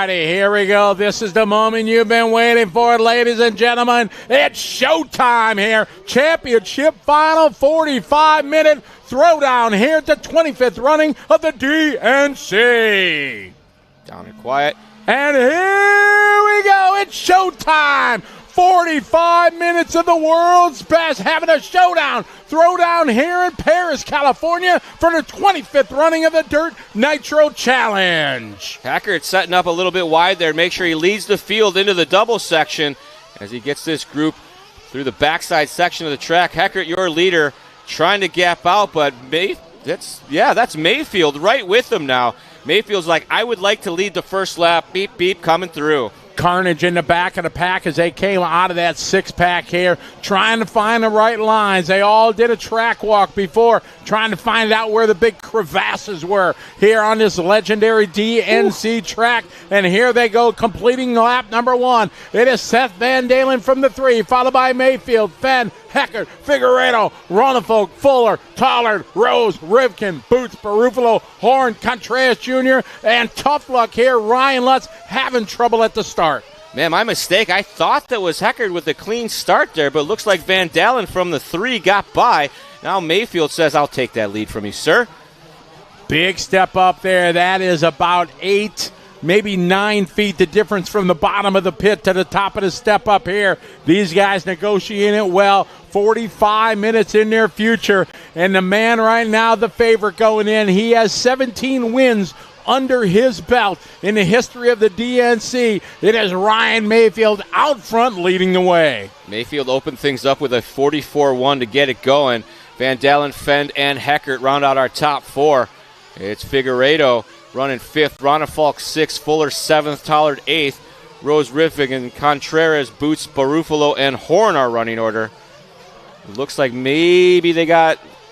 righty, here we go. This is the moment you've been waiting for, ladies and gentlemen. It's showtime here. Championship final, 45-minute throwdown here at the 25th running of the DNC. Down and quiet. And here we go. It's showtime. 45 minutes of the world's best having a showdown. Throwdown here in Paris, California for the 25th running of the Dirt Nitro Challenge. Hackert setting up a little bit wide there. Make sure he leads the field into the double section as he gets this group through the backside section of the track. Hackert, your leader, trying to gap out, but that's Mayfield right with him now. Mayfield's like, I would like to lead the first lap. Beep, beep, coming through. Carnage in the back of the pack as they came out of that six-pack here, trying to find the right lines. They all did a track walk before, trying to find out where the big crevasses were here on this legendary DNC track. And here they go, completing lap number one. It is Seth Van Dalen from the 3, followed by Mayfield, Fend, Heckert, Figueredo, Ronafolk, Fuller, Tollard, Rose, Rivkin, Boots, Barufalo, Horn, Contreras Jr., and tough luck here. Ryan Lutz having trouble at the start. Man, my mistake. I thought that was Heckert with a clean start there, but it looks like Van Dalen from the 3 got by. Now Mayfield says, I'll take that lead from you, sir. Big step up there. That is about 8, maybe 9 feet, the difference from the bottom of the pit to the top of the step up here. These guys negotiating it well. 45 minutes in their future. And the man right now, the favorite going in, he has 17 wins under his belt in the history of the DNC. It is Ryan Mayfield out front leading the way. Mayfield opened things up with a 44-1 to get it going. Van Dalen, Fend, and Heckert round out our top 4. It's Figueredo running 5th, Ronafalk 6th, Fuller 7th, Tollard 8th, Rose Riffig and Contreras, Boots, Barufalo, and Horn are running order. It looks like maybe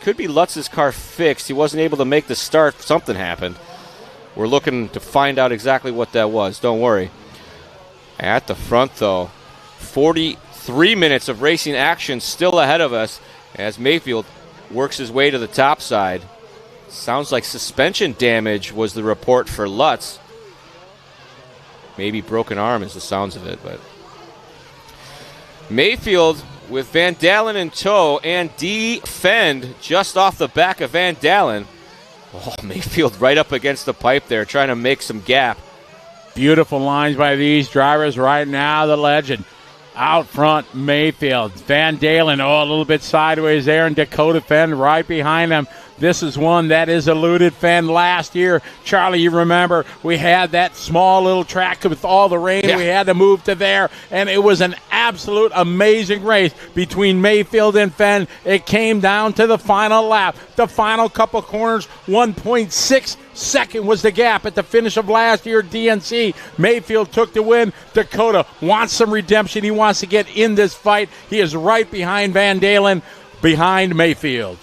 could be Lutz's car fixed. He wasn't able to make the start. Something happened. We're looking to find out exactly what that was. Don't worry. At the front, though, 43 minutes of racing action still ahead of us as Mayfield works his way to the top side. Sounds like suspension damage was the report for Lutz. Maybe broken arm is the sounds of it, but Mayfield with Van Dalen in tow and D. Fend just off the back of Van Dalen. Oh, Mayfield right up against the pipe there, trying to make some gap. Beautiful lines by these drivers right now. The legend out front, Mayfield. Van Dalen, a little bit sideways there, and Dakota Fend right behind him. This is one that is eluded Fend last year. Charlie, you remember we had that small little track with all the rain. Yeah. We had to move to there, and it was an absolute amazing race between Mayfield and Fend. It came down to the final lap. The final couple corners, 1.6 second was the gap at the finish of last year DNC. Mayfield took the win. Dakota wants some redemption. He wants to get in this fight. He is right behind Van Dalen, behind Mayfield.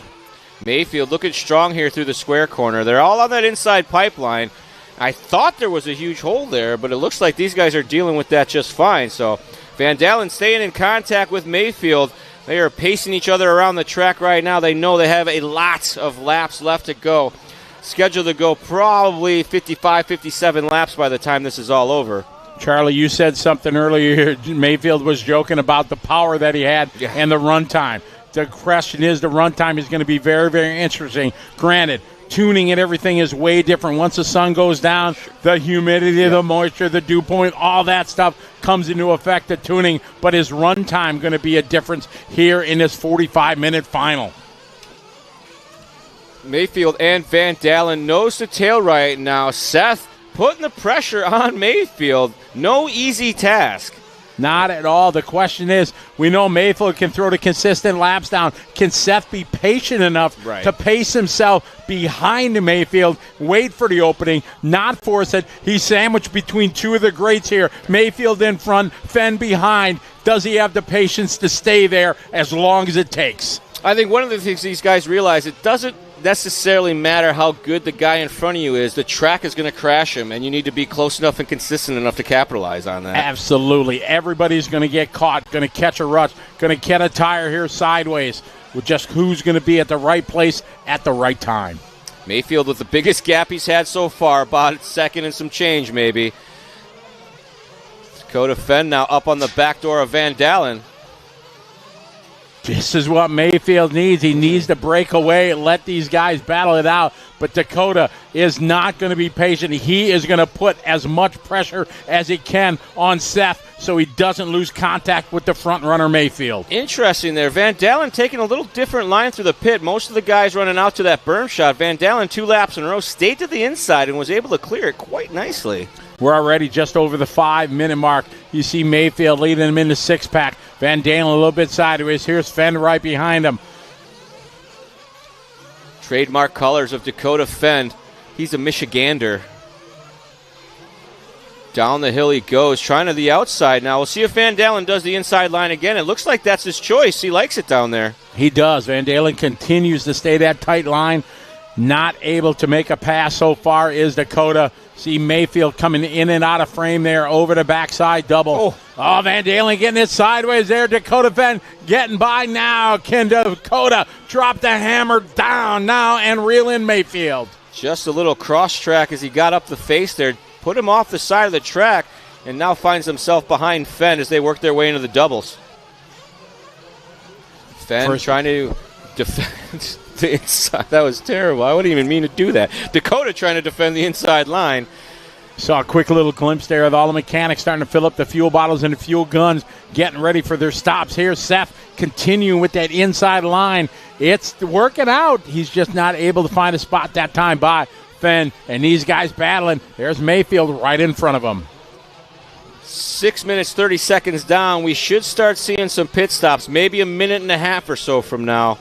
Mayfield looking strong here through the square corner. They're all on that inside pipeline. I thought there was a huge hole there, but it looks like these guys are dealing with that just fine. So Van Dalen staying in contact with Mayfield. They are pacing each other around the track right now. They know they have a lot of laps left to go. Scheduled to go probably 55, 57 laps by the time this is all over. Charlie, you said something earlier. Mayfield was joking about the power that he had and the run time. The question is, the run time is going to be very, very interesting. Granted, tuning and everything is way different. Once the sun goes down, the humidity, the moisture, the dew point, all that stuff comes into effect, the tuning. But is run time going to be a difference here in this 45-minute final? Mayfield and Van Dalen nose to tail right now. Seth putting the pressure on Mayfield. No easy task. Not at all. The question is, we know Mayfield can throw the consistent laps down. Can Seth be patient enough to pace himself behind Mayfield, wait for the opening, not force it? He's sandwiched between two of the greats here. Mayfield in front, Fend behind. Does he have the patience to stay there as long as it takes? I think one of the things these guys realize, it doesn't necessarily matter how good the guy in front of you is. The track is going to crash him, and you need to be close enough and consistent enough to capitalize on that. Absolutely. Everybody's going to get caught, going to catch a rush, going to get a tire here sideways with just who's going to be at the right place at the right time. Mayfield with the biggest gap he's had so far, about second and some change maybe. Dakota Fend now up on the back door of Van Dalen. This is what Mayfield needs. He needs to break away and let these guys battle it out. But Dakota is not going to be patient. He is going to put as much pressure as he can on Seth so he doesn't lose contact with the front runner Mayfield. Interesting there. Van Dalen taking a little different line through the pit. Most of the guys running out to that berm shot. Van Dalen 2 laps in a row stayed to the inside and was able to clear it quite nicely. We're already just over the 5-minute mark. You see Mayfield leading him in the 6-pack. Van Dalen a little bit sideways. Here's Fend right behind him. Trademark colors of Dakota Fend. He's a Michigander. Down the hill he goes, trying to the outside now. We'll see if Van Dalen does the inside line again. It looks like that's his choice. He likes it down there. He does. Van Dalen continues to stay that tight line. Not able to make a pass so far is Dakota. See Mayfield coming in and out of frame there over the backside double. Oh, Van Dalen getting it sideways there. Dakota Fend getting by now. Can Dakota drop the hammer down now and reel in Mayfield? Just a little cross track as he got up the face there. Put him off the side of the track and now finds himself behind Fend as they work their way into the doubles. Fend trying to defend the inside. That was terrible. I wouldn't even mean to do that. Dakota trying to defend the inside line. Saw a quick little glimpse there of all the mechanics starting to fill up the fuel bottles and the fuel guns, getting ready for their stops. Here's Seth continuing with that inside line. It's working out. He's just not able to find a spot that time by Fend, and these guys battling. There's Mayfield right in front of him. 6 minutes, 30 seconds down. We should start seeing some pit stops, maybe a minute and a half or so from now.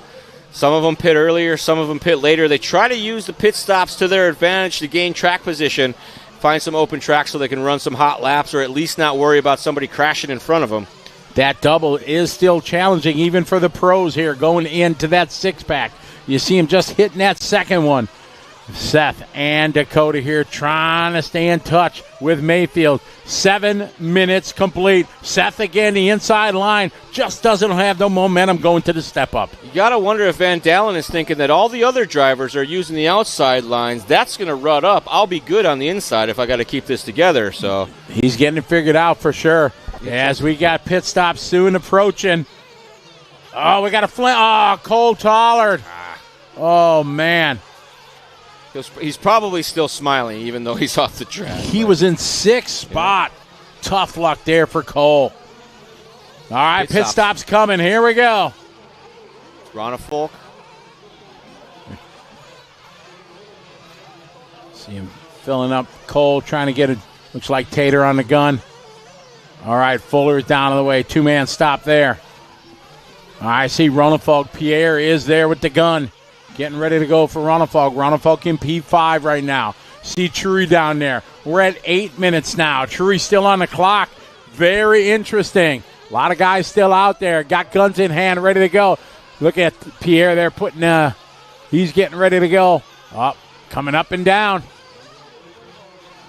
Some of them pit earlier, some of them pit later. They try to use the pit stops to their advantage to gain track position, find some open tracks so they can run some hot laps or at least not worry about somebody crashing in front of them. That double is still challenging even for the pros here going into that 6-pack. You see him just hitting that second one. Seth and Dakota here trying to stay in touch with Mayfield. 7 minutes complete. Seth again, the inside line, just doesn't have no momentum going to the step up. You got to wonder if Van Dalen is thinking that all the other drivers are using the outside lines. That's going to rut up. I'll be good on the inside if I got to keep this together. So he's getting it figured out for sure. As we got pit stops soon approaching. Oh, we got a Flint. Oh, Cole Tollard. Oh, man. He's probably still smiling, even though he's off the track. He was in 6th spot. Yeah. Tough luck there for Cole. All right, pit stop's coming. Here we go. Ronifolk. See him filling up Cole, trying to get it. Looks like Tater on the gun. All right, Fuller's down on the way. 2-man stop there. All right, see Ronifolk. Pierre is there with the gun. Getting ready to go for Ronifolk. Ronifolk in P5 right now. See Truey down there. We're at 8 minutes now. Truey still on the clock. Very interesting. A lot of guys still out there. Got guns in hand, ready to go. Look at Pierre there putting, he's getting ready to go. Up, coming up and down.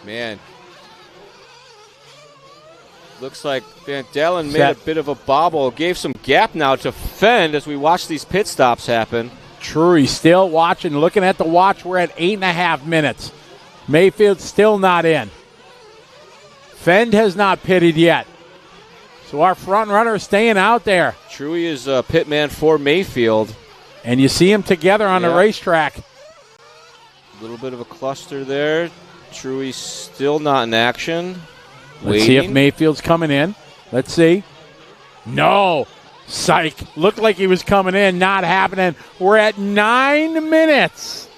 Man. Looks like Van Dalen made a bit of a bobble. Gave some gap now to Fend as we watch these pit stops happen. Truey still watching, looking at the watch. We're at 8.5 minutes. Mayfield's still not in. Fend has not pitted yet. So our front runner is staying out there. Truey is pit man for Mayfield. And you see them together on the racetrack. A little bit of a cluster there. Truey still not in action. Let's see if Mayfield's coming in. Let's see. No. Psych. Looked like he was coming in. Not happening. We're at 9 minutes.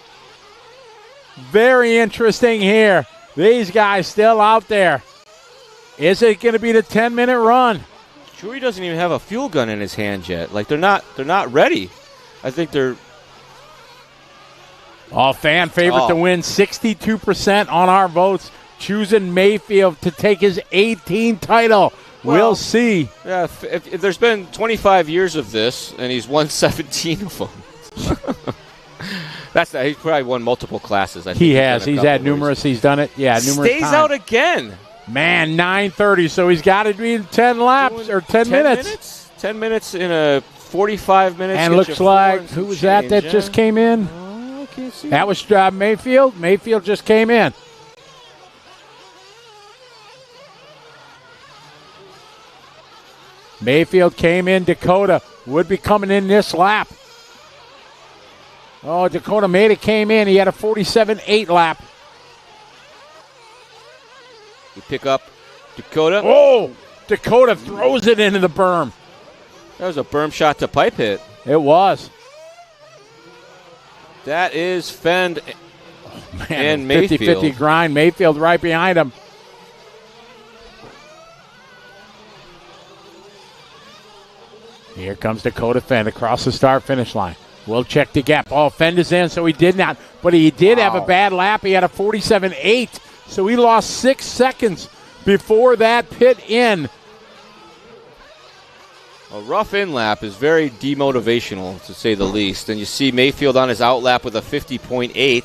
Very interesting here. These guys still out there. Is it going to be the 10-minute run? Truey doesn't even have a fuel gun in his hand yet. Like they're not ready. I think they're fan favorite to win. 62% on our votes choosing Mayfield to take his 18th title. We'll see. Yeah, if there's been 25 years of this, and he's won 17 of them. He's probably won multiple classes. I think he has. He's had numerous. He's done it. Yeah, numerous Stays times. Out again. Man, 9:30. So he's got to be 10 laps or 10 minutes. 10 minutes in a 45 minutes. And looks like who was that just came in? I can't see. That was Mayfield. Mayfield just came in. Mayfield came in. Dakota would be coming in this lap. Oh, Dakota made it, came in. He had a 47.8 lap. You pick up Dakota. Oh, Dakota throws it into the berm. That was a berm shot to pipe hit. It was. That is Fend and 50-50 Mayfield. grind. Mayfield right behind him. Here comes Dakota Fend across the start-finish line. We'll check the gap. Oh, Fend is in, so he did not. But he did have a bad lap. He had a 47.8, so he lost 6 seconds before that pit in. A rough in lap is very demotivational, to say the least. And you see Mayfield on his out lap with a 50.8.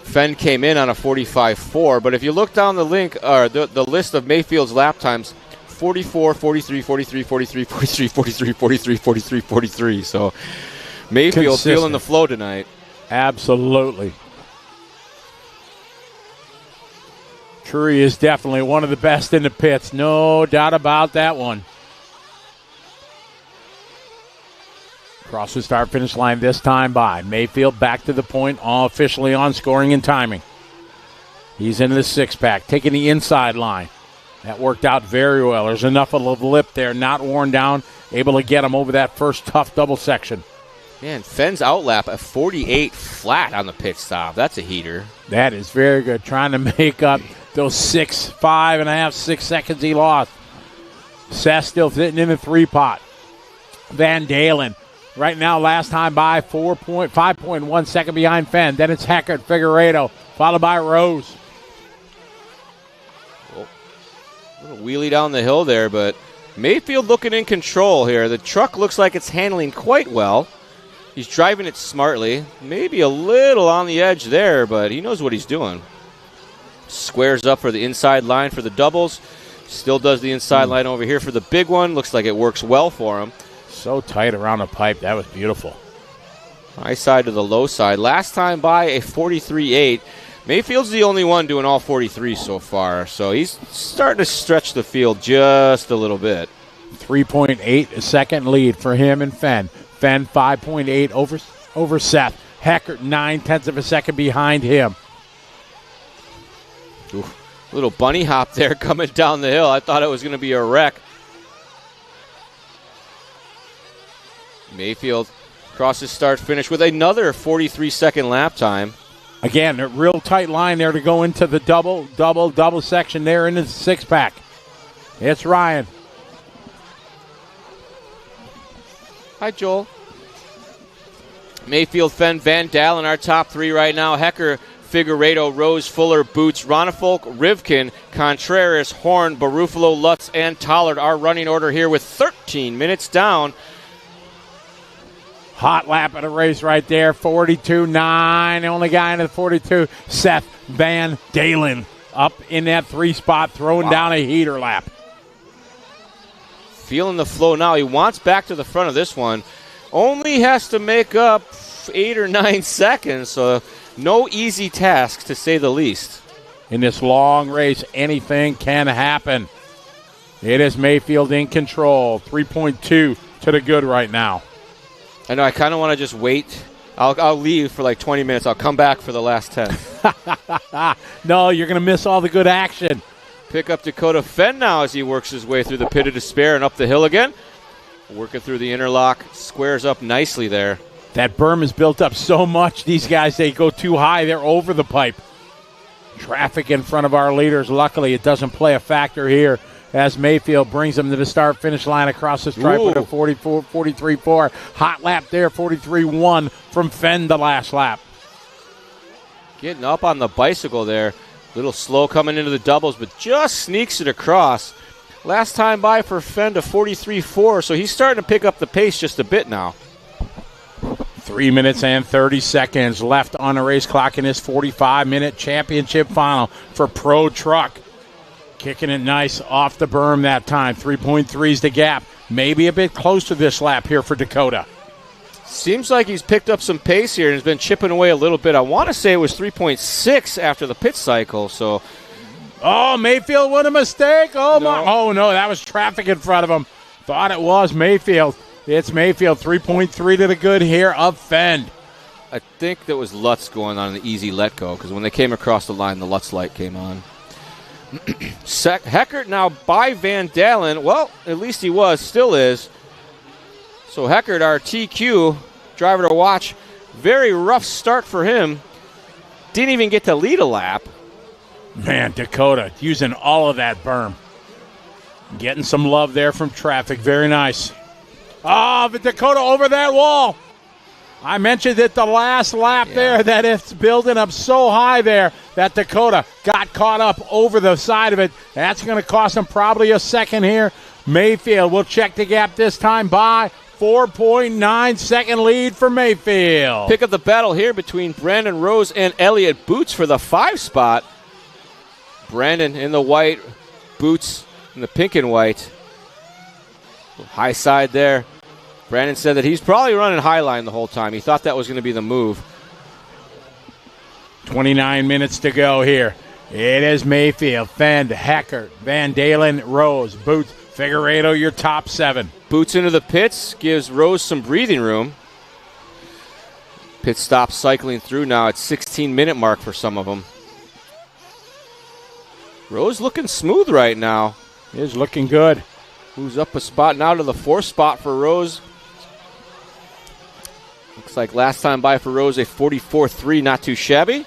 Fend came in on a 45.4. But if you look down the link, or the list of Mayfield's lap times, 44, 43, 43, 43, 43, 43, 43, 43, 43. So Mayfield Consistent. feeling the flow tonight. Absolutely. Trury is definitely one of the best in the pits. No doubt about that one. Across the start-finish line this time by Mayfield back to the point, all officially on scoring and timing. He's into the six-pack, taking the inside line. That worked out very well. There's enough of a lip there, not worn down, able to get him over that first tough double section. Man, Fend's outlap a 48 flat on the pit stop. That's a heater. That is very good, trying to make up those 6 seconds he lost. Seth still sitting in the three-pot. Van Dalen, right now, last time by 5.1 second behind Fend. Then it's Heckert, Figueredo, followed by Rose. Little wheelie down the hill there, but Mayfield looking in control here. The truck looks like it's handling quite well. He's driving it smartly. Maybe a little on the edge there, but he knows what he's doing. Squares up for the inside line for the doubles. Still does the inside line over here for the big one. Looks like it works well for him. So tight around the pipe. That was beautiful. High side to the low side. Last time by a 43.8. Mayfield's the only one doing all 43 so far, so he's starting to stretch the field just a little bit. 3.8 second lead for him and Fend. Fend 5.8 over Seth. Heckert 0.9 of a second behind him. Ooh, little bunny hop there coming down the hill. I thought it was going to be a wreck. Mayfield crosses start finish with another 43-second lap time. Again, a real tight line there to go into the double section there into the six-pack. It's Ryan. Hi, Joel. Mayfield, Fend, Van Dalen, our top three right now. Hecker, Figueredo, Rose, Fuller, Boots, Ronnefolk, Rivkin, Contreras, Horn, Barufalo, Lutz, and Tollard. Our running order here with 13 minutes down. Hot lap of the race right there, 42.9. The only guy in the 42, Seth Van Dalen, up in that three spot, throwing down a heater lap. Feeling the flow now. He wants back to the front of this one. Only has to make up 8 or 9 seconds, so no easy task to say the least. In this long race, anything can happen. It is Mayfield in control, 3.2 to the good right now. I know, I kind of want to just wait. I'll leave for like 20 minutes. I'll come back for the last 10. No, you're going to miss all the good action. Pick up Dakota Fend now as he works his way through the pit of despair and up the hill again. Working through the interlock. Squares up nicely there. That berm is built up so much. These guys, they go too high. They're over the pipe. Traffic in front of our leaders. Luckily, it doesn't play a factor here as Mayfield brings them to the start-finish line across the stripe with a 43.4. Hot lap there, 43.1 from Fend the last lap. Getting up on the bicycle there. Little slow coming into the doubles, but just sneaks it across. Last time by for Fend a 43.4, so he's starting to pick up the pace just a bit now. 3 minutes and 30 seconds left on the race clock in this 45-minute championship final for Pro Truck. Kicking it nice off the berm that time. 3.3 is the gap. Maybe a bit close to this lap here for Dakota. Seems like he's picked up some pace here and has been chipping away a little bit. I want to say it was 3.6 after the pit cycle, so Oh, Mayfield with a mistake. Oh, No. my. Oh, no, that was traffic in front of him. Thought it was Mayfield. It's Mayfield, 3.3 to the good here of Fend. I think that was Lutz going on the easy let go, because when they came across the line, the Lutz light came on. Heckert now by Van Dalen. Well, at least he still is. So Heckert, our TQ, driver to watch, very rough start for him. Didn't even get to lead a lap. Man, Dakota using all of that berm. Getting some love there from traffic. Very nice. Oh, but Dakota over that wall. I mentioned it the last lap there that it's building up so high there that Dakota got caught up over the side of it. That's going to cost him probably a second here. Mayfield will check the gap this time by 4.9 second lead for Mayfield. Pick up the battle here between Brandon Rose and Elliott Boots for the 5 spot. Brandon in the white, Boots in the pink and white. High side there. Brandon said that he's probably running high line the whole time. He thought that was going to be the move. 29 minutes to go here. It is Mayfield, Fend, Heckert, Van Dalen, Rose, Boots, Figueredo, your top 7. Boots into the pits, gives Rose some breathing room. Pit stop cycling through now at 16-minute mark for some of them. Rose looking smooth right now. He is looking good. Moves up a spot now to the 4th spot for Rose. Looks like last time by for Rose a 44.3, not too shabby.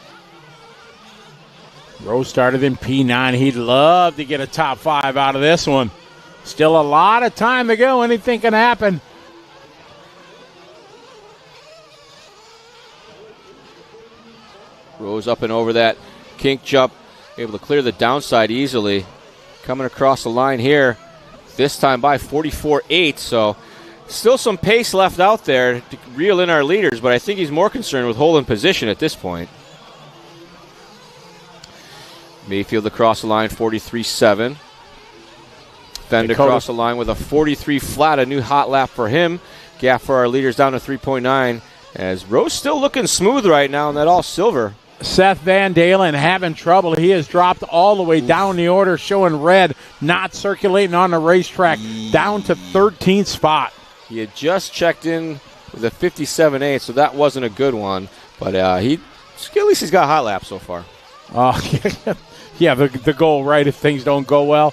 Rose started in P9. He'd love to get a top 5 out of this one. Still a lot of time to go. Anything can happen. Rose up and over that kink jump. Able to clear the downside easily. Coming across the line here. This time by 44.8, so still some pace left out there to reel in our leaders, but I think he's more concerned with holding position at this point. Mayfield across the line, 43.7. Fend across the line with a 43 flat, a new hot lap for him. Gap for our leaders down to 3.9, as Rose still looking smooth right now in that all silver. Seth Van Dalen having trouble. He has dropped all the way down the order, showing red, not circulating on the racetrack, down to 13th spot. He had just checked in with a 57.8, so that wasn't a good one. But at least he's got a hot lap so far. Yeah, the goal, right, if things don't go well.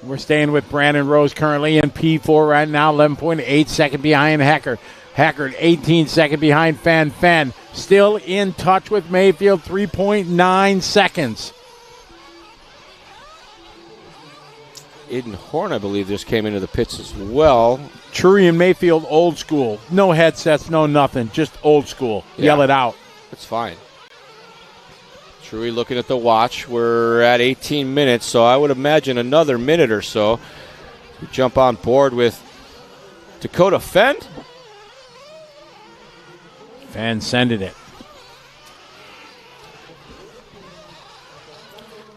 We're staying with Brandon Rose currently in P4 right now, 11.8 second behind Heckert. Heckert, 18 second behind Fend. Fend still in touch with Mayfield, 3.9 seconds. Aiden Horn, I believe, just came into the pits as well. Trury and Mayfield, old school. No headsets, no nothing, just old school. Yeah. Yell it out. That's fine. Trury looking at the watch. We're at 18 minutes, so I would imagine another minute or so. We jump on board with Dakota Fend. Fend sending it.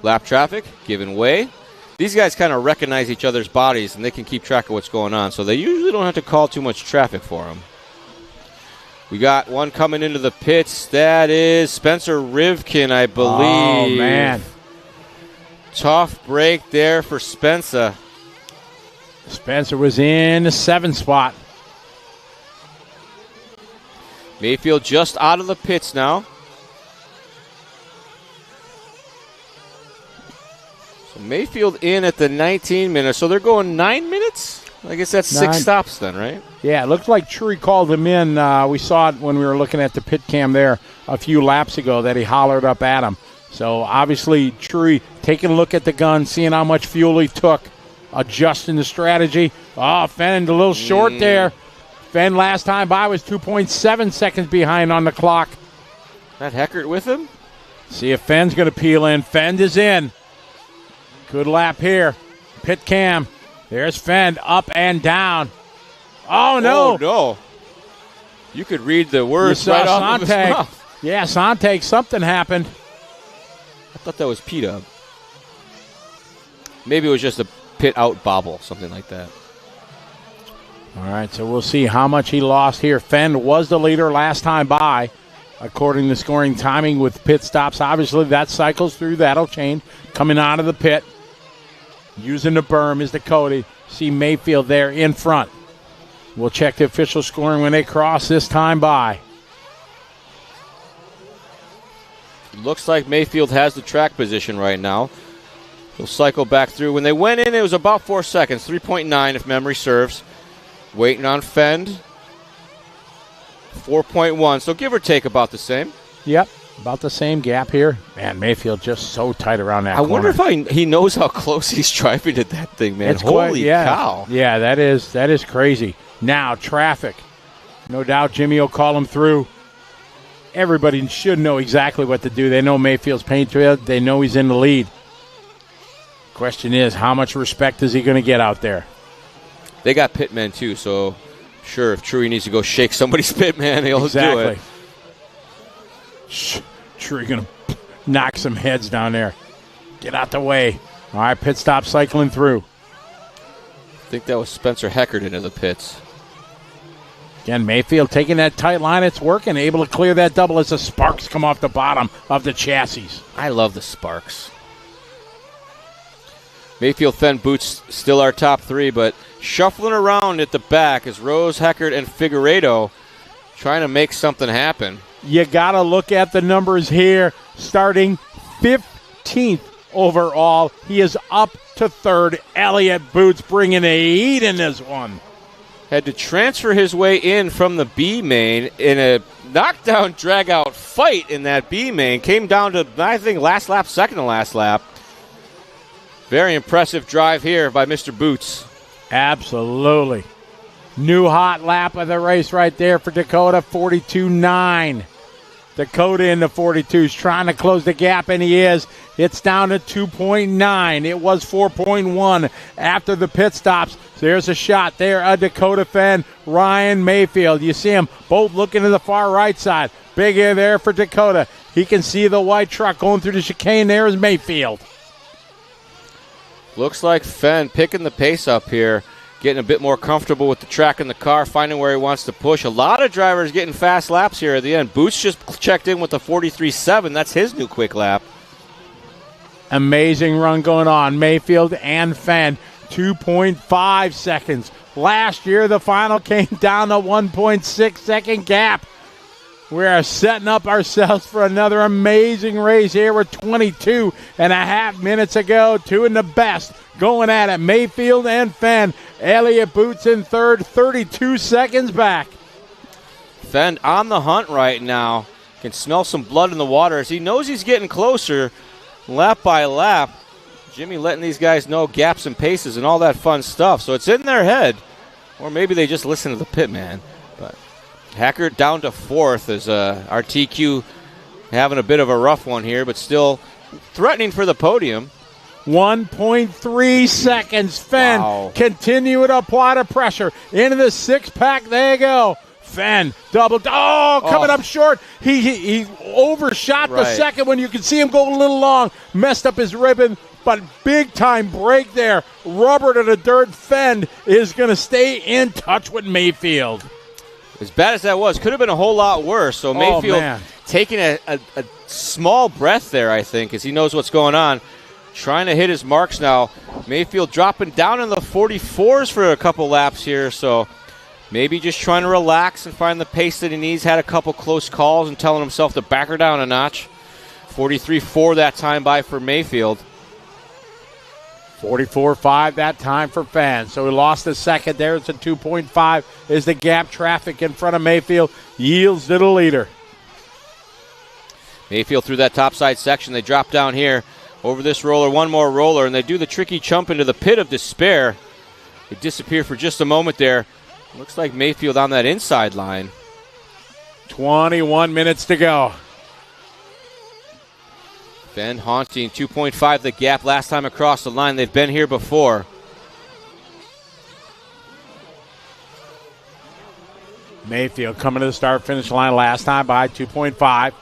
Lap traffic giving way. These guys kind of recognize each other's bodies, and they can keep track of what's going on, so they usually don't have to call too much traffic for them. We got one coming into the pits. That is Spencer Rivkin, I believe. Oh, man. Tough break there for Spencer. Spencer was in the 7th spot. Mayfield just out of the pits now. So Mayfield in at the 19 minutes. So they're going 9 minutes? I guess that's 6 stops then, right? Yeah, it looks like Trury called him in. We saw it when we were looking at the pit cam there a few laps ago that he hollered up at him. So obviously Trury taking a look at the gun, seeing how much fuel he took, adjusting the strategy. Oh, Fend a little short there. Fend last time by was 2.7 seconds behind on the clock. That Heckert with him? See if Fend's going to peel in. Fend is in. Good lap here. Pit cam. There's Fend up and down. Oh, no. Oh, no. You could read the words right off of his mouth. Yeah, Sontag, something happened. I thought that was P-Dub. Maybe it was just a pit out bobble, something like that. All right, so we'll see how much he lost here. Fend was the leader last time by. according to scoring timing with pit stops. Obviously, that cycles through. That'll change. Coming out of the pit, using the berm is Dakota. See Mayfield there in front. We'll check the official scoring when they cross this time by. Looks like Mayfield has the track position right now. He'll cycle back through. When they went in, it was about 4 seconds, 3.9 if memory serves. Waiting on Fend, 4.1, so give or take about the same. Yep, about the same gap here. Man, Mayfield just so tight around that corner. I wonder if he knows how close he's driving to that thing, man. Holy cow. Yeah, that is crazy. Now, traffic. No doubt Jimmy will call him through. Everybody should know exactly what to do. They know Mayfield's paint trail. They know he's in the lead. Question is, how much respect is he going to get out there? They got pitmen too, so sure, if Truey needs to go shake somebody's pitman, he'll do it. Truey going to knock some heads down there. Get out the way. All right, pit stop cycling through. I think that was Spencer Heckert into the pits. Again, Mayfield taking that tight line. It's working. Able to clear that double as the sparks come off the bottom of the chassis. I love the sparks. Mayfield, Fend, Boots still our top three, but shuffling around at the back is Rose, Heckert, and Figueiredo trying to make something happen. You got to look at the numbers here. Starting 15th overall. He is up to third. Elliott Boots bringing the heat in this one. Had to transfer his way in from the B main in a knockdown, drag-out fight in that B main. Came down to, I think, last lap, second to last lap. Very impressive drive here by Mr. Boots. Absolutely. New hot lap of the race right there for Dakota, 42.9. Dakota in the 42s trying to close the gap, and he is. It's down to 2.9. It was 4.1 after the pit stops. So there's a shot there of Dakota Fend, Ryan Mayfield. You see them both looking to the far right side. Big air there for Dakota. He can see the white truck going through the chicane. There is Mayfield. Looks like Fend picking the pace up here, getting a bit more comfortable with the track and the car, finding where he wants to push. A lot of drivers getting fast laps here at the end. Boots just checked in with a 43.7. That's his new quick lap. Amazing run going on. Mayfield and Fend, 2.5 seconds. Last year, the final came down to 1.6 second gap. We are setting up ourselves for another amazing race here with 22 and a half minutes to go. Two in the best going at it. Mayfield and Fend. Elliott Boots in third, 32 seconds back. Fend on the hunt right now. Can smell some blood in the water as he knows he's getting closer lap by lap. Jimmy letting these guys know gaps and paces and all that fun stuff. So it's in their head. Or maybe they just listen to the pit man. But Heckert down to fourth as our TQ having a bit of a rough one here, but still threatening for the podium. 1.3 seconds. Fend continue to apply the pressure. Into the six-pack. There you go. Fend double. Coming up short. He overshot the second one. You can see him go a little long. Messed up his ribbon, but big-time break there. Rubber to the dirt. Fend is going to stay in touch with Mayfield. As bad as that was, could have been a whole lot worse. So Mayfield taking a small breath there, I think, as he knows what's going on. Trying to hit his marks now. Mayfield dropping down in the 44s for a couple laps here. So maybe just trying to relax and find the pace that he needs. Had a couple close calls and telling himself to back her down a notch. 43.4 that time by for Mayfield. 44.5 that time for Fend. So he lost a second there. It's a 2.5 as the gap traffic in front of Mayfield yields to the leader. Mayfield through that topside section. They drop down here over this roller, one more roller, and they do the tricky jump into the pit of despair. They disappear for just a moment there. Looks like Mayfield on that inside line. 21 minutes to go. Fend haunting 2.5 the gap last time across the line. They've been here before. Mayfield coming to the start-finish line last time by 2.5.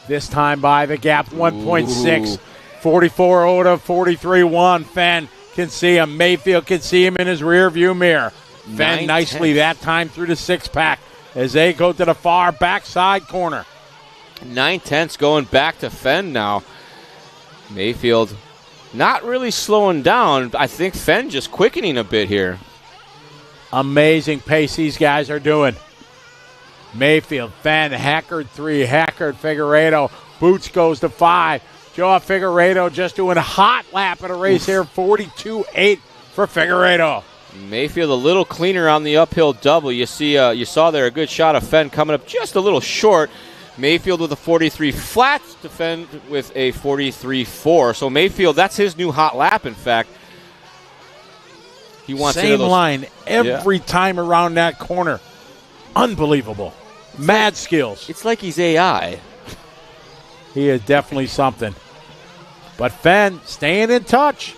This time by the gap 1.6. 44.0 to 43.1. Fend can see him. Mayfield can see him in his rear view mirror. Fend nicely that time through the six-pack. as they go to the far backside corner. 9/10 going back to Fend now. Mayfield not really slowing down. I think Fend just quickening a bit here. Amazing pace these guys are doing. Mayfield, Fend, Hackard 3, Hackard, Figueredo. Boots goes to 5. Joe Figueredo just doing a hot lap at a race here. 42.8 for Figueredo. Mayfield a little cleaner on the uphill double. You saw there a good shot of Fend coming up just a little short. Mayfield with a 43 flat to Fend with a 43.4. So Mayfield, that's his new hot lap, in fact. He wants same line every time around that corner. Unbelievable. Mad skills. It's like he's AI. He is definitely something. But Fend staying in touch.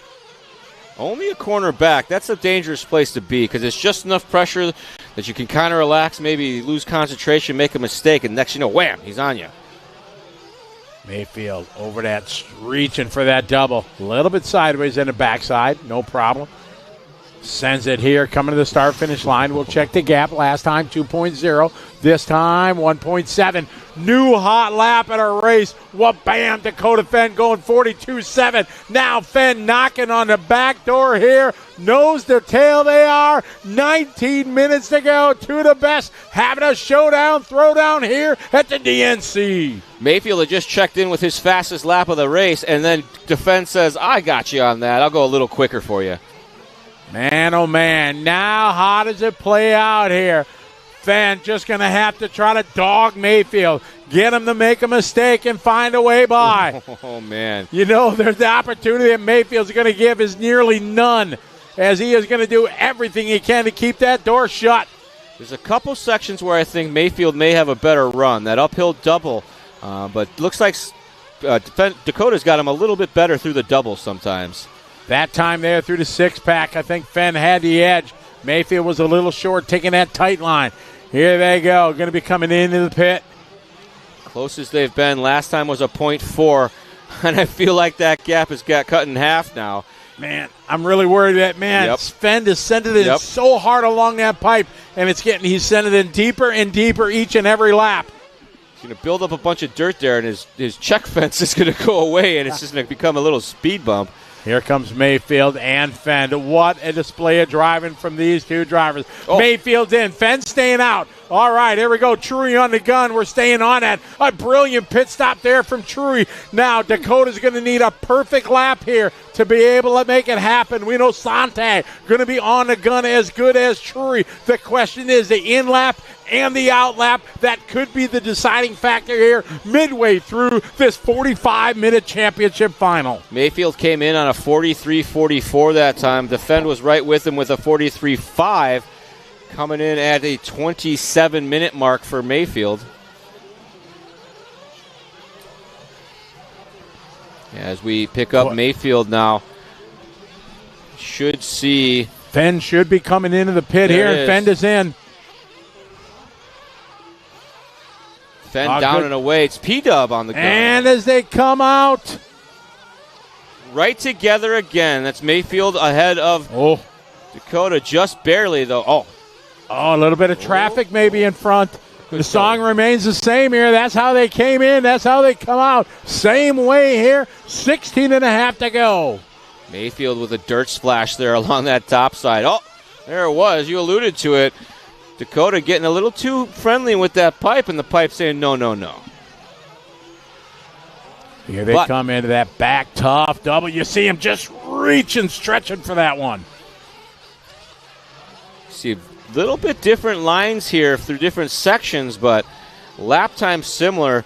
Only a corner back. That's a dangerous place to be because it's just enough pressure that you can kind of relax, maybe lose concentration, make a mistake, and next you know, wham, he's on you. Mayfield over that, reaching for that double. A little bit sideways in the backside, no problem. Sends it here, coming to the start-finish line. We'll check the gap. Last time, 2.0. This time, 1.7. New hot lap at a race. What bam, Dakota Fend going 42.7. Now Fend knocking on the back door here. Nose to tail they are. 19 minutes to go. To the best. Having a showdown, throwdown here at the DNC. Mayfield had just checked in with his fastest lap of the race, and then Fend says, I got you on that. I'll go a little quicker for you. Man, oh man, now how does it play out here? Fend just going to have to try to dog Mayfield, get him to make a mistake and find a way by. Oh, man. You know, there's the opportunity that Mayfield's going to give is nearly none, as he is going to do everything he can to keep that door shut. There's a couple sections where I think Mayfield may have a better run, that uphill double, but looks like Dakota's got him a little bit better through the double sometimes. That time there through the six-pack, I think Fend had the edge. Mayfield was a little short, taking that tight line. Here they go, going to be coming into the pit. Closest they've been last time was a 0.4, and I feel like that gap has got cut in half now. Man, I'm really worried that, Fend is sending it in so hard along that pipe, and he's sending it in deeper and deeper each and every lap. He's going to build up a bunch of dirt there, and his check fence is going to go away, and it's just going to become a little speed bump. Here comes Mayfield and Fend. What a display of driving from these two drivers. Oh. Mayfield's in. Fend staying out. All right, here we go. Trury on the gun. We're staying on that. A brilliant pit stop there from Trury. Now, Dakota's going to need a perfect lap here to be able to make it happen. We know Sante going to be on the gun as good as Trury. The question is the in lap and the out lap. That could be the deciding factor here midway through this 45-minute championship final. Mayfield came in on a 43.44 that time. The Fend was right with him with a 43.5, coming in at a 27-minute mark for Mayfield. As we pick up Mayfield now, should see... Fend should be coming into the pit here, and Fend is in. Fend down and away. It's P-Dub on the gun. And as they come out. Right together again. That's Mayfield ahead of Dakota just barely, though. Oh, a little bit of traffic maybe in front. The song remains the same here. That's how they came in. That's how they come out. Same way here. 16 and a half to go. Mayfield with a dirt splash there along that top side. Oh, there it was. You alluded to it. Dakota getting a little too friendly with that pipe, and the pipe saying, no, no, no. Here they come into that back tough double. You see him just reaching, stretching for that one. See a little bit different lines here through different sections, but lap time similar.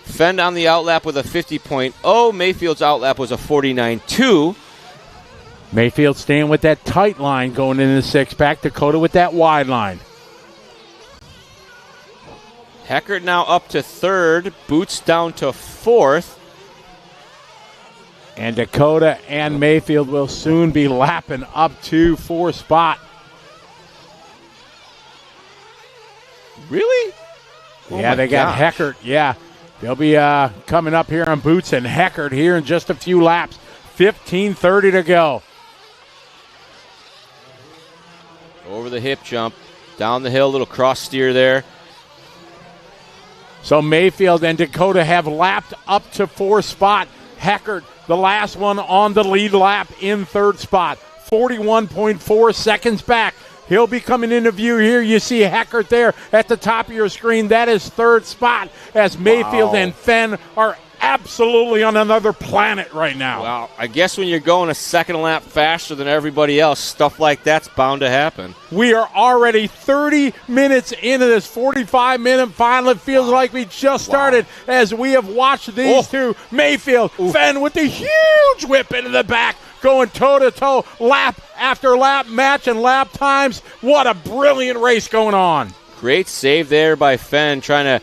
Fend on the outlap with a 50.0. Mayfield's outlap was a 49.2. Mayfield staying with that tight line going into the six-pack. Dakota with that wide line. Heckert now up to third. Boots down to fourth. And Dakota and Mayfield will soon be lapping up to fourth spot. Really? Yeah, they got Heckert. Yeah, they'll be coming up here on Boots and Heckert here in just a few laps. 15:30 to go. Over the hip jump. Down the hill, little cross steer there. So Mayfield and Dakota have lapped up to 4th spot. Heckert, the last one on the lead lap, in 3rd spot. 41.4 seconds back. He'll be coming into view here. You see Heckert there at the top of your screen. That is 3rd spot, as Mayfield and Fend are absolutely on another planet right now. Well, I guess when you're going a second lap faster than everybody else, stuff like that's bound to happen. We are already 30 minutes into this 45-minute final. It feels like we just started as we have watched these two. Mayfield, Fend with the huge whip into the back, going toe-to-toe, lap after lap, match and lap times. What a brilliant race going on. Great save there by Fend, trying to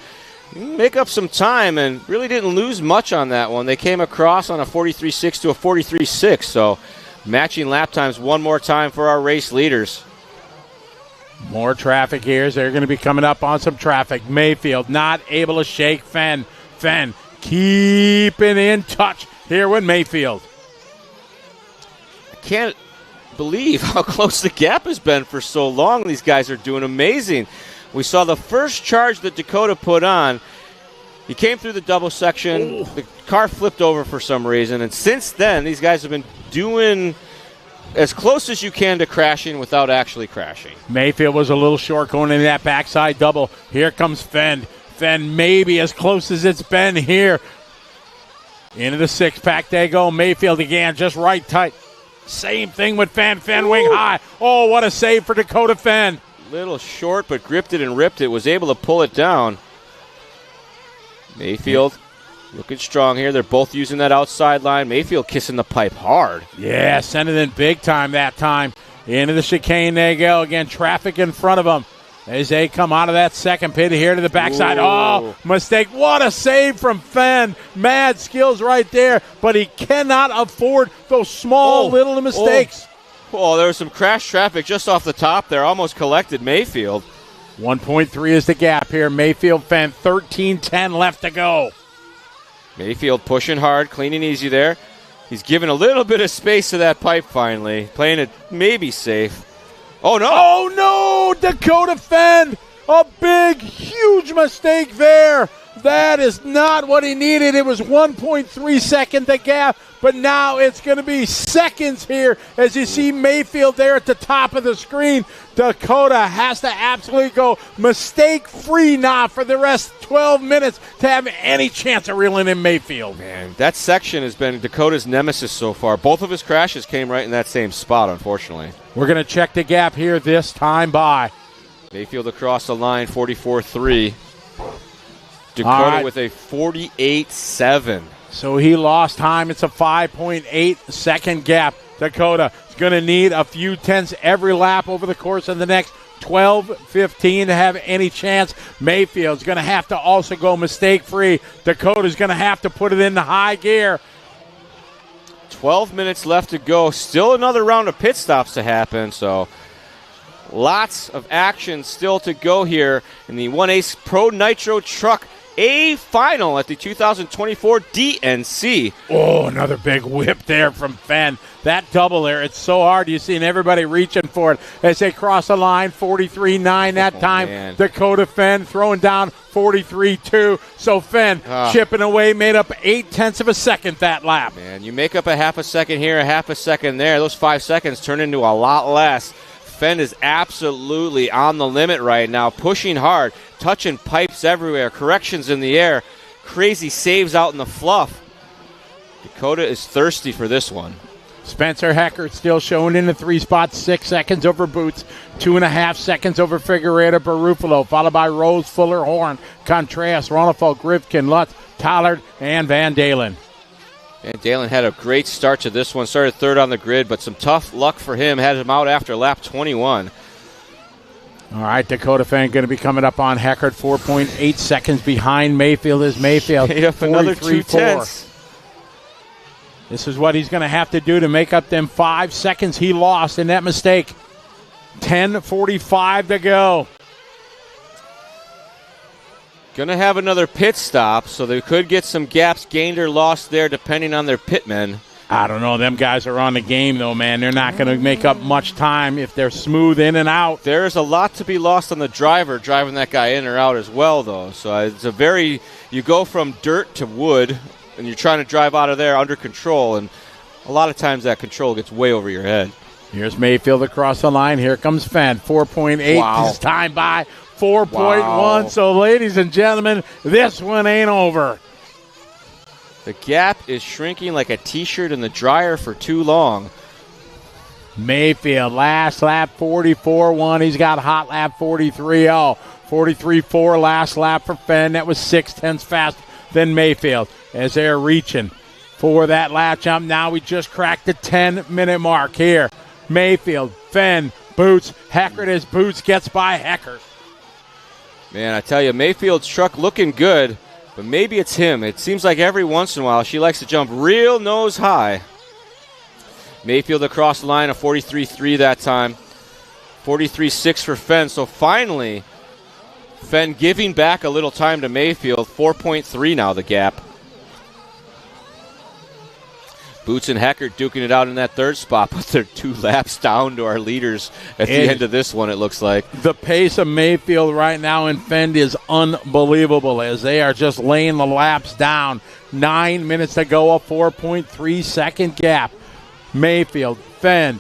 make up some time, and really didn't lose much on that one. They came across on a 43.6 to a 43.6, so matching lap times one more time for our race leaders. More traffic here. They're going to be coming up on some traffic. Mayfield not able to shake Fend. Fend keeping in touch here with Mayfield. I can't believe how close the gap has been for so long. These guys are doing amazing. We saw the first charge that Dakota put on. He came through the double section. The car flipped over for some reason. And since then, these guys have been doing as close as you can to crashing without actually crashing. Mayfield was a little short going into that backside double. Here comes Fend. Fend maybe as close as it's been here. Into the 6-pack they go. Mayfield again, just right tight. Same thing with Fend. Fend wing high. Oh, what a save for Dakota Fend. Little short, but gripped it and ripped it. Was able to pull it down. Mayfield looking strong here. They're both using that outside line. Mayfield kissing the pipe hard. Yeah, sending it in big time that time. Into the chicane they go. Again, traffic in front of them as they come out of that second pit here to the backside. Oh, mistake. What a save from Fend. Mad skills right there, but he cannot afford those small little mistakes. Oh, there was some crash traffic just off the top there. Almost collected Mayfield. 1.3 is the gap here. Mayfield, Fend, 13:10 left to go. Mayfield pushing hard, clean and easy there. He's giving a little bit of space to that pipe finally. Playing it maybe safe. Oh, no. Oh, no. Dakota Fend. A big, huge mistake there. That is not what he needed. It was 1.3 second the gap, but now it's going to be seconds here as you see Mayfield there at the top of the screen. Dakota has to absolutely go mistake-free now for the rest 12 minutes to have any chance of reeling in Mayfield. Man, that section has been Dakota's nemesis so far. Both of his crashes came right in that same spot, unfortunately. We're going to check the gap here this time by. Mayfield across the line, 44.3. Dakota with a 48.7. So he lost time. It's a 5.8 second gap. Dakota is going to need a few tenths every lap over the course of the next 12-15 to have any chance. Mayfield's going to have to also go mistake-free. Dakota's going to have to put it into high gear. 12 minutes left to go. Still another round of pit stops to happen, so lots of action still to go here in the 1A Pro Nitro Truck A final at the 2024 DNC. Oh, another big whip there from Fend. That double there, it's so hard. You've seen everybody reaching for it as they cross the line. 43.9 that time. Man. Dakota Fend throwing down 43.2. So Fend chipping away, made up 0.8 of a second that lap. Man, you make up a half a second here, a half a second there. Those 5 seconds turn into a lot less. Fend is absolutely on the limit right now, pushing hard, touching pipes everywhere, corrections in the air, crazy saves out in the fluff. Dakota is thirsty for this one. Spencer Heckert still showing in the 3 spots, 6 seconds over Boots, 2.5 seconds over Figueredo, Barufalo, followed by Rose, Fuller, Horn, Contreras, Ronefalk, Grifkin, Lutz, Tallard, and Van Dalen. And Dalen had a great start to this one. Started third on the grid, but some tough luck for him. Had him out after lap 21. All right, Dakota Fend going to be coming up on Heckert. 4.8 seconds behind Mayfield is Mayfield. Made up another 2 tenths. This is what he's going to have to do to make up them 5 seconds he lost in that mistake. 10:45 to go. Going to have another pit stop, so they could get some gaps gained or lost there depending on their pitmen. I don't know. Them guys are on the game, though, man. They're not going to make up much time if they're smooth in and out. There's a lot to be lost on the driver driving that guy in or out as well, though. So it's you go from dirt to wood, and you're trying to drive out of there under control, and a lot of times that control gets way over your head. Here's Mayfield across the line. Here comes Fend. 4.8. Wow. His time by 4.1. Wow. So, ladies and gentlemen, this one ain't over. The gap is shrinking like a T-shirt in the dryer for too long. Mayfield, last lap 44.1. He's got hot lap 43.0. 43.4 last lap for Fend. That was 0.6 faster than Mayfield as they're reaching for that lap jump. Now we just cracked the 10-minute mark here. Mayfield, Fend, Boots. Heckert as Boots gets by Heckert. Man, I tell you, Mayfield's truck looking good. But maybe it's him. It seems like every once in a while she likes to jump real nose high. Mayfield across the line, a 43.3 that time. 43.6 for Fend. So finally, Fend giving back a little time to Mayfield. 4.3 now the gap. Boots and Heckert duking it out in that third spot, but they're 2 laps down to our leaders at the end of this one, it looks like. The pace of Mayfield right now in Fend is unbelievable as they are just laying the laps down. 9 minutes to go, a 4.3-second gap. Mayfield, Fend.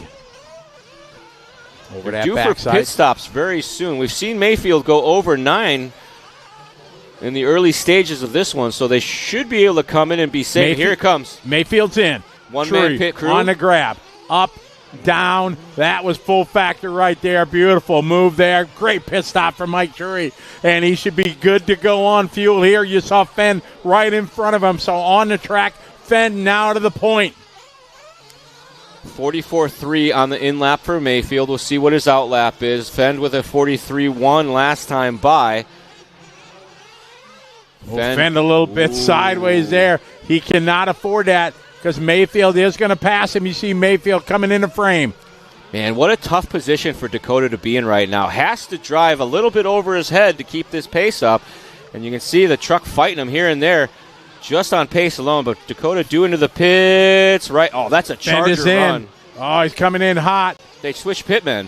Over that due backside. For pit stops very soon. We've seen Mayfield go over 9 in the early stages of this one, so they should be able to come in and be safe. Here it comes. Mayfield's in. One-man pit crew. On the grab. Up, down. That was full factor right there. Beautiful move there. Great pit stop for Mike Drury. And he should be good to go on fuel here. You saw Fend right in front of him. So on the track, Fend now to the point. 44.3 on the in-lap for Mayfield. We'll see what his out-lap is. Fend with a 43.1 last time by. Fend a little bit sideways there. He cannot afford that because Mayfield is going to pass him. You see Mayfield coming into frame. Man, what a tough position for Dakota to be in right now. Has to drive a little bit over his head to keep this pace up. And you can see the truck fighting him here and there just on pace alone. But Dakota due into the pits. Right. Oh, that's a Charger run. Oh, he's coming in hot. They switched pitmen.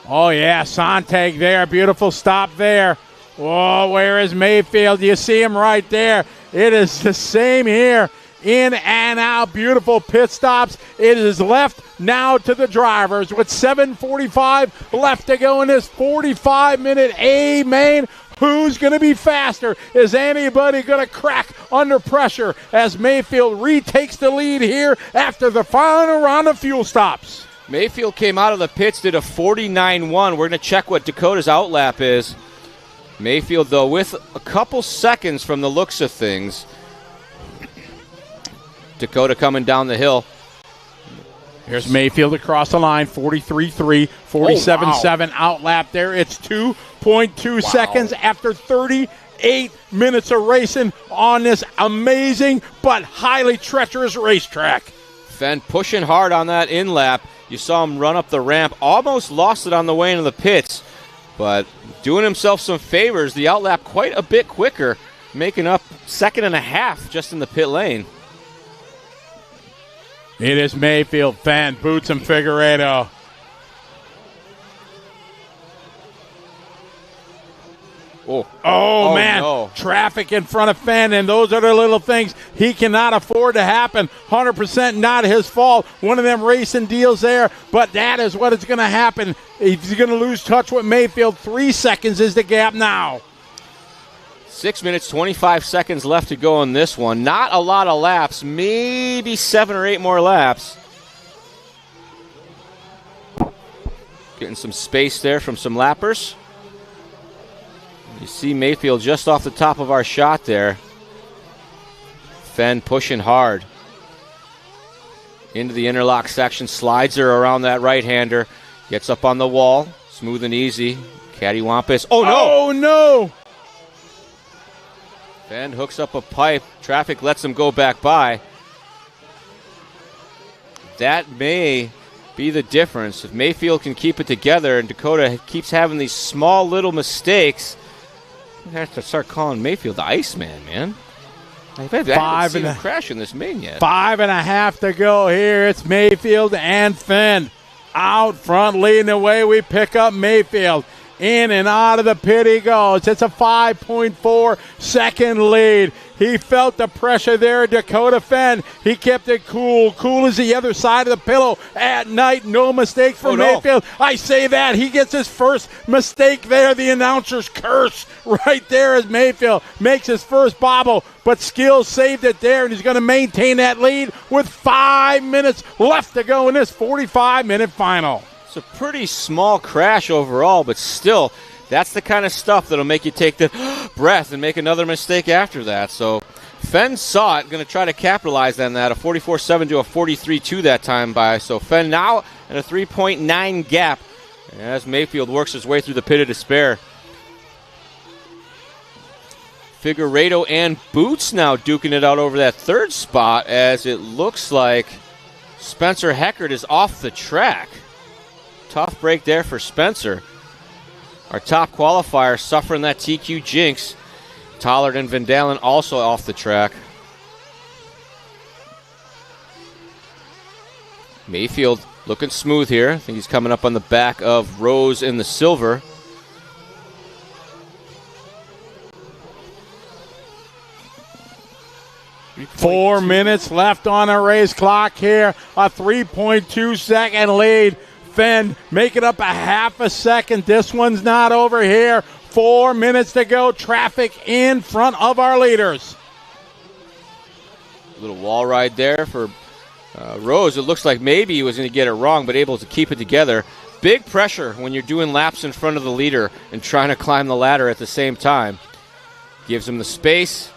Oh, yeah, Sontag there. Beautiful stop there. Oh, where is Mayfield? You see him right there. It is the same here. In and out. Beautiful pit stops. It is left now to the drivers with 7:45 left to go in this 45-minute A main. Who's going to be faster? Is anybody going to crack under pressure as Mayfield retakes the lead here after the final round of fuel stops? Mayfield came out of the pits, did a 49.1. We're going to check what Dakota's outlap is. Mayfield, though, with a couple seconds from the looks of things. Dakota coming down the hill. Here's Mayfield across the line, 43.3, 47.7 outlap there. It's 2.2 seconds after 38 minutes of racing on this amazing but highly treacherous racetrack. Fend pushing hard on that in-lap. You saw him run up the ramp, almost lost it on the way into the pits, but doing himself some favors. The outlap quite a bit quicker, making up 2.5 seconds just in the pit lane. It is Mayfield, Fend, Boots, and Figueredo. Oh, man. No. Traffic in front of Fend, and those are the little things he cannot afford to happen. 100% not his fault. One of them racing deals there, but that is what is going to happen. He's going to lose touch with Mayfield. 3 seconds is the gap now. 6 minutes, 25 seconds left to go on this one. Not a lot of laps, maybe 7 or 8 more laps. Getting some space there from some lappers. You see Mayfield just off the top of our shot there. Fend pushing hard. Into the interlock section, slides her around that right-hander. Gets up on the wall, smooth and easy. Cattywampus. Oh, no! Oh, no! Fend hooks up a pipe. Traffic lets him go back by. That may be the difference. If Mayfield can keep it together and Dakota keeps having these small little mistakes, we have to start calling Mayfield the Iceman, man. I haven't seen him crash in this main yet. 5.5 to go here. It's Mayfield and Fend out front leading the way. We pick up Mayfield. In and out of the pit he goes. It's a 5.4 second lead. He felt the pressure there, Dakota Fend. He kept it cool. Cool as the other side of the pillow at night. No mistake for Mayfield. I say that. He gets his first mistake there. The announcer's curse right there as Mayfield makes his first bobble. But Skills saved it there, and he's going to maintain that lead with 5 minutes left to go in this 45-minute final. It's a pretty small crash overall, but still, that's the kind of stuff that'll make you take the breath and make another mistake after that. So Fend saw it, going to try to capitalize on that. A 44.7 to a 43.2 that time by. So Fend now in a 3.9 gap as Mayfield works his way through the pit of despair. Figueiredo and Boots now duking it out over that third spot as it looks like Spencer Heckert is off the track. Tough break there for Spencer. Our top qualifier suffering that TQ jinx. Tollard and Van Dalen also off the track. Mayfield looking smooth here. I think he's coming up on the back of Rose in the silver. Four minutes left on a race clock here. A 3.2 second lead. Fend making up a half a second. This one's not over here. 4 minutes to go. Traffic in front of our leaders. A little wall ride there for Rose. It looks like maybe he was going to get it wrong, but able to keep it together. Big pressure when you're doing laps in front of the leader and trying to climb the ladder at the same time. Gives him the space.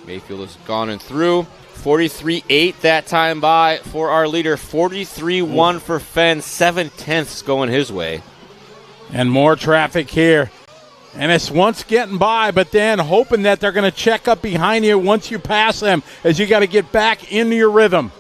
Mayfield has gone and through. 43.8 that time by for our leader. 43.1 for Fend. 7/10 going his way. And more traffic here. And it's once getting by, but then hoping that they're going to check up behind you once you pass them, as you got to get back into your rhythm.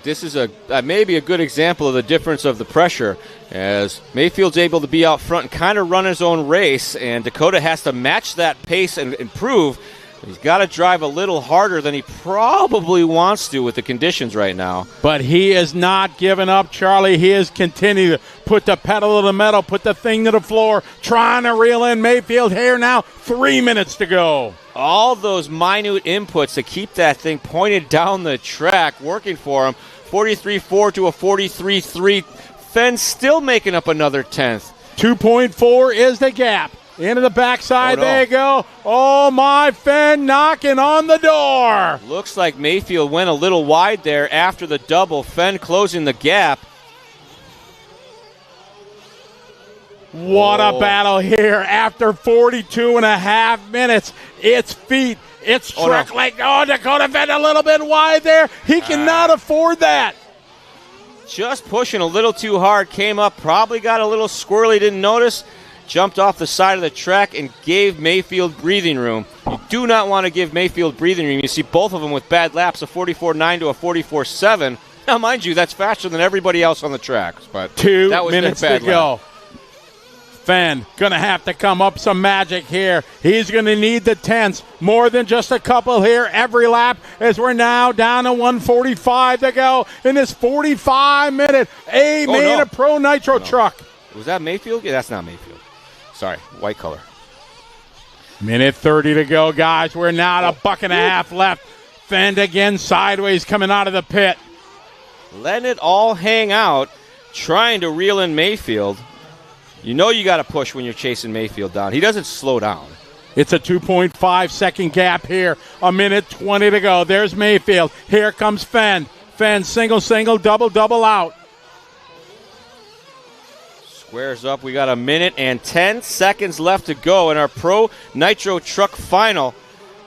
This is maybe a good example of the difference of the pressure, as Mayfield's able to be out front and kind of run his own race, and Dakota has to match that pace and improve. He's got to drive a little harder than he probably wants to with the conditions right now. But he is not giving up, Charlie. He is continuing to put the pedal to the metal, put the thing to the floor, trying to reel in Mayfield here now. 3 minutes to go. All those minute inputs to keep that thing pointed down the track working for him. 43.4 to a 43.3. Fend still making up another 10th. 2.4 is the gap. Into the backside, There you go. Oh, my, Fend knocking on the door. Looks like Mayfield went a little wide there after the double. Fend closing the gap. What a battle here after 42 and a half minutes. It's feet. It's truck leg. Oh, Dakota Fend a little bit wide there. He cannot afford that. Just pushing a little too hard. Came up, probably got a little squirrely, didn't notice. Jumped off the side of the track and gave Mayfield breathing room. You do not want to give Mayfield breathing room. You see both of them with bad laps, a 44.9 to a 44.7. Now, mind you, that's faster than everybody else on the track. But 2 that was minutes their bad to go. lap. Fend going to have to come up some magic here. He's going to need the tenths. More than just a couple here every lap, as we're now down to 1:45 to go in this 45-minute Pro Nitro truck. Was that Mayfield? Yeah, that's not Mayfield. Sorry, white color. Minute 30 to go, guys. We're now at a buck and a half left. Fend again sideways coming out of the pit. Letting it all hang out, trying to reel in Mayfield. You know you got to push when you're chasing Mayfield down. He doesn't slow down. It's a 2.5 second gap here. A minute 20 to go. There's Mayfield. Here comes Fend. Fend single, double out. Squares up. We got a minute and 10 seconds left to go in our Pro Nitro Truck Final.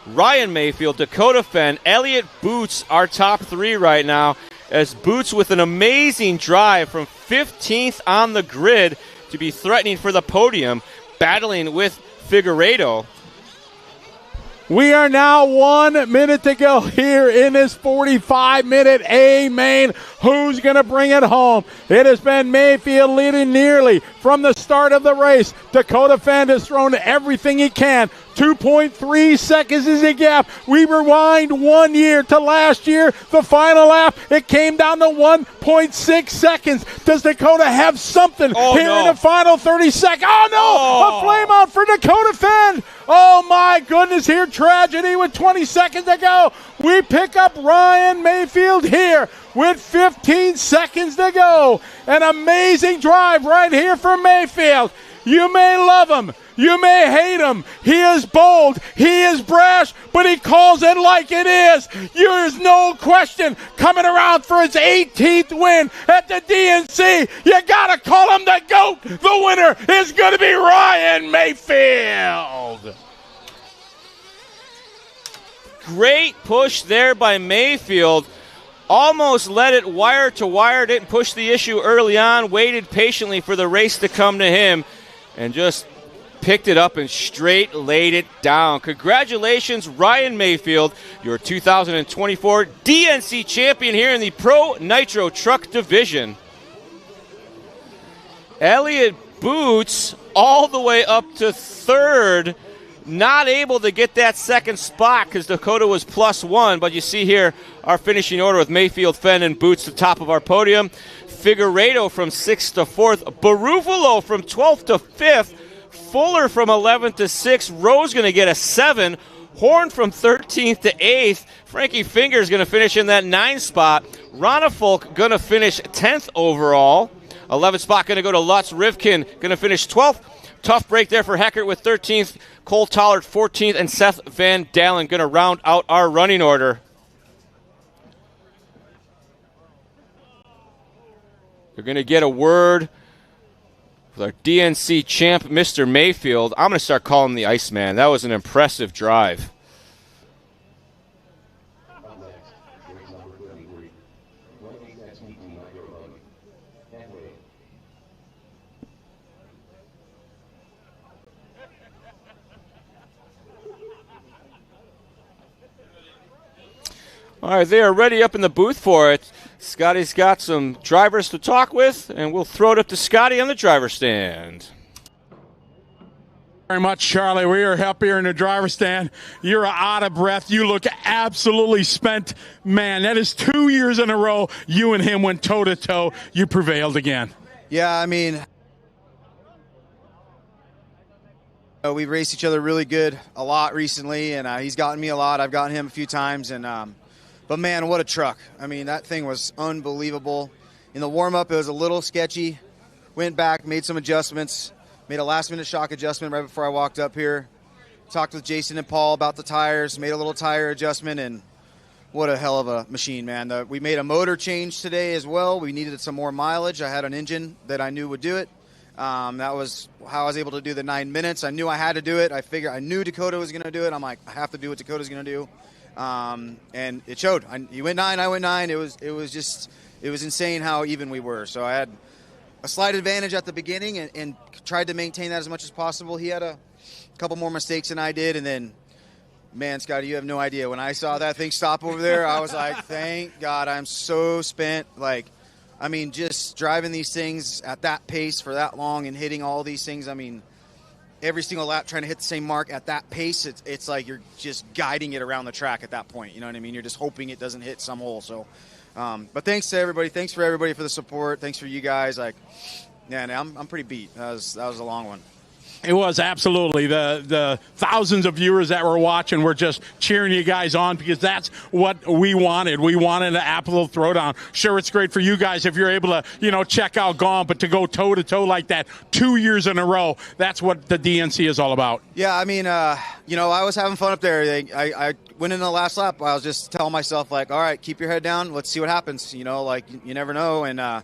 Ryan Mayfield, Dakota Fend, Elliott Boots, our top three right now, as Boots with an amazing drive from 15th on the grid to be threatening for the podium, battling with Figueiredo. We are now 1 minute to go here in this 45-minute A main. Who's going to bring it home? It has been Mayfield leading nearly from the start of the race. Dakota Fend has thrown everything he can. 2.3 seconds is the gap. We rewind 1 year to last year. The final lap, it came down to 1.6 seconds. Does Dakota have something in the final 30 seconds? Oh, no! A flame out for Dakota Fend. Oh, my goodness, here tragedy with 20 seconds to go. We pick up Ryan Mayfield here with 15 seconds to go. An amazing drive right here for Mayfield. You may love him. You may hate him. He is bold. He is brash, but he calls it like it is. There is no question coming around for his 18th win at the DNC. You got to call him the GOAT. The winner is going to be Ryan Mayfield. Great push there by Mayfield. Almost led it wire to wire. Didn't push the issue early on. Waited patiently for the race to come to him and just picked it up and straight laid it down. Congratulations, Ryan Mayfield, your 2024 DNC champion here in the Pro Nitro Truck Division. Elliott Boots all the way up to third. Not able to get that second spot because Dakota was +1, but you see here our finishing order with Mayfield, Fend, and Boots the top of our podium. Figueredo from 6th to 4th. Barufalo from 12th to 5th. Fuller from 11th to 6th. Rowe's going to get a 7. Horn from 13th to 8th. Frankie Finger's going to finish in that 9 spot. Ronnefolk going to finish 10th overall. 11th spot going to go to Lutz. Rivkin going to finish 12th. Tough break there for Heckert with 13th. Cole Tollard 14th. And Seth Van Dalen going to round out our running order. You're going to get a word with our DNC champ, Mr. Mayfield. I'm going to start calling him the Iceman. That was an impressive drive. All right, they are ready up in the booth for it. Scotty's got some drivers to talk with, and we'll throw it up to Scotty on the driver's stand. Very much, Charlie. We are up here in the driver's stand. You're out of breath. You look absolutely spent. Man, that is 2 years in a row you and him went toe-to-toe. You prevailed again. Yeah, I mean, we've raced each other really good a lot recently, and he's gotten me a lot. I've gotten him a few times, and but, man, what a truck. I mean, that thing was unbelievable. In the warm-up, it was a little sketchy. Went back, made some adjustments, made a last-minute shock adjustment right before I walked up here. Talked with Jason and Paul about the tires, made a little tire adjustment, and what a hell of a machine, man. We made a motor change today as well. We needed some more mileage. I had an engine that I knew would do it. That was how I was able to do the 9 minutes. I knew I had to do it. I knew Dakota was going to do it. I'm like, I have to do what Dakota's going to do. And it showed. He went 9, I went 9. It was insane how even we were. So I had a slight advantage at the beginning and tried to maintain that as much as possible. He had a couple more mistakes than I did, and then, man, Scotty, you have no idea. When I saw that thing stop over there, I was like, thank God, I'm so spent. Like, I mean, just driving these things at that pace for that long and hitting all these things, I mean, every single lap trying to hit the same mark at that pace, it's like you're just guiding it around the track at that point. You know what I mean? You're just hoping it doesn't hit some hole. So, but thanks to everybody. Thanks for everybody for the support. Thanks for you guys. Like, yeah, I'm pretty beat. That was a long one. It was absolutely. The thousands of viewers that were watching were just cheering you guys on because that's what we wanted. We wanted an Apple throwdown. Sure, it's great for you guys if you're able to, check out Gaunt, but to go toe-to-toe like that 2 years in a row, that's what the DNC is all about. Yeah, I mean, I was having fun up there. I went in the last lap. I was just telling myself, like, all right, keep your head down. Let's see what happens. You never know. And, I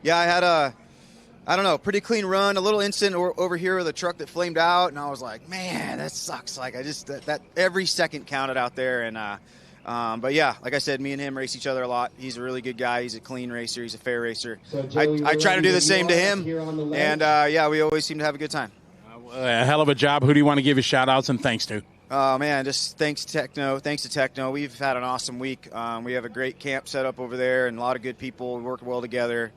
had pretty clean run, a little incident over here with a truck that flamed out, and I was like, man, that sucks. Like, that every second counted out there, and but yeah, like I said, me and him race each other a lot. He's a really good guy. He's a clean racer. He's a fair racer. So Joey, I try to do the same to him, and we always seem to have a good time. A hell of a job. Who do you want to give your shout-outs and thanks to? Oh, man, just thanks to Techno. We've had an awesome week. We have a great camp set up over there and a lot of good people. We work well together.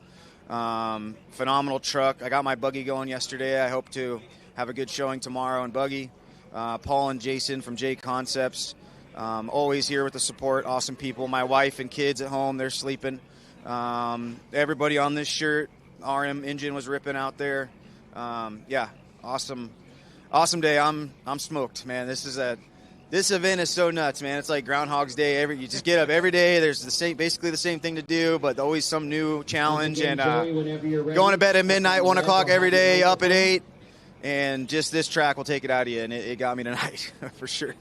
Phenomenal truck. I got my buggy going yesterday. I hope to have a good showing tomorrow in buggy. Paul and Jason from J Concepts, always here with the support. Awesome people. My wife and kids at home, they're sleeping. Everybody on this shirt, RM engine was ripping out there. Yeah, awesome day. I'm smoked, man. This event is so nuts, man. It's like Groundhog's Day. You just get up every day. There's basically the same thing to do, but always some new challenge. And going to bed at midnight, 1 o'clock every day, up at 8. And just this track will take it out of you, and it got me tonight for sure.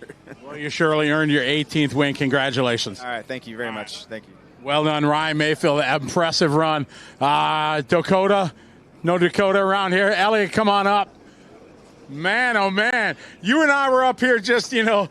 Well, you surely earned your 18th win. Congratulations. All right, thank you very much. Thank you. Well done, Ryan Mayfield. Impressive run. Dakota, no Dakota around here. Elliot, come on up. Man, oh man, you and I were up here just, a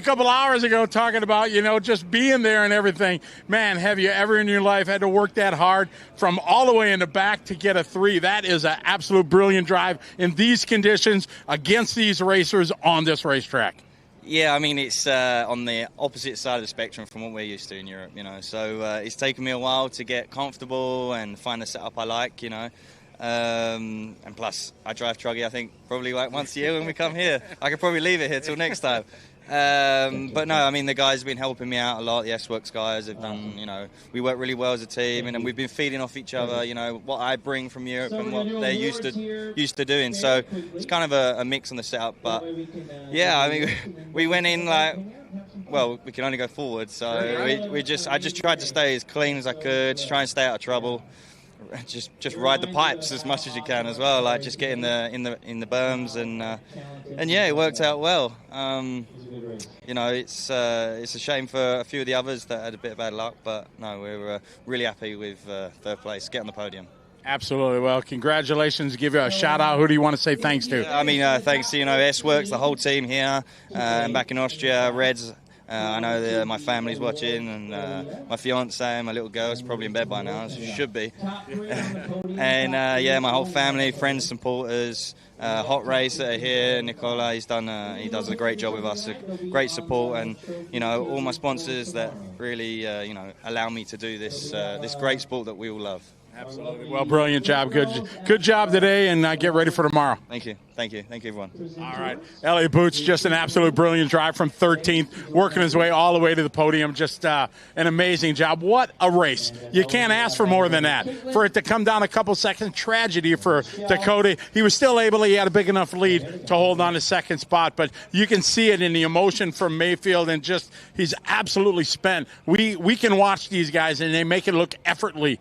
couple hours ago talking about, just being there and everything. Man, have you ever in your life had to work that hard from all the way in the back to get a 3? That is an absolute brilliant drive in these conditions against these racers on this racetrack. Yeah, I mean, it's on the opposite side of the spectrum from what we're used to in Europe, So it's taken me a while to get comfortable and find the setup I like, And plus, I drive truggy, I think, probably like once a year when we come here. I could probably leave it here till next time. But no, I mean, the guys have been helping me out a lot. The S-Works guys have done, we work really well as a team, and we've been feeding off each other, what I bring from Europe and what they're used to doing. So it's kind of a mix on the setup. But yeah, I mean, we went in we can only go forward. So I just tried to stay as clean as I could, just try and stay out of trouble. Just ride the pipes as much as you can as well, like just get in the berms and yeah, it worked out well. It's a shame for a few of the others that had a bit of bad luck, but no, we're really happy with third place, get on the podium. Absolutely. Well, congratulations. Give you a shout out. Who do you want to say thanks to? I mean, thanks to S-Works, the whole team here, and back in Austria, Reds. I know my family's watching, and my fiance and my little girl is probably in bed by now, so she should be. And my whole family, friends, supporters, Hot Race that are here. Nicola, he does a great job with us, great support, and all my sponsors that really allow me to do this great sport that we all love. Absolutely. Well, brilliant job. Good job today, and get ready for tomorrow. Thank you, everyone. All right. Elliot Boots, just an absolute brilliant drive from 13th, working his way all the way to the podium. Just an amazing job. What a race. You can't ask for more than that. For it to come down a couple seconds, tragedy for Dakota. He was still able, he had a big enough lead to hold on to second spot, but you can see it in the emotion from Mayfield, and just he's absolutely spent. We can watch these guys, and they make it look effortlessly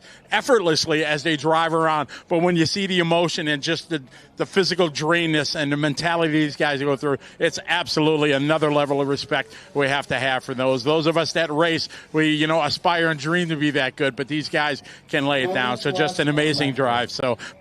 as they drive around, but when you see the emotion and just the physical drainness and the mentality these guys go through, it's absolutely another level of respect we have to have for those of us that race. We aspire and dream to be that good, but these guys can lay it down. So just an amazing drive. So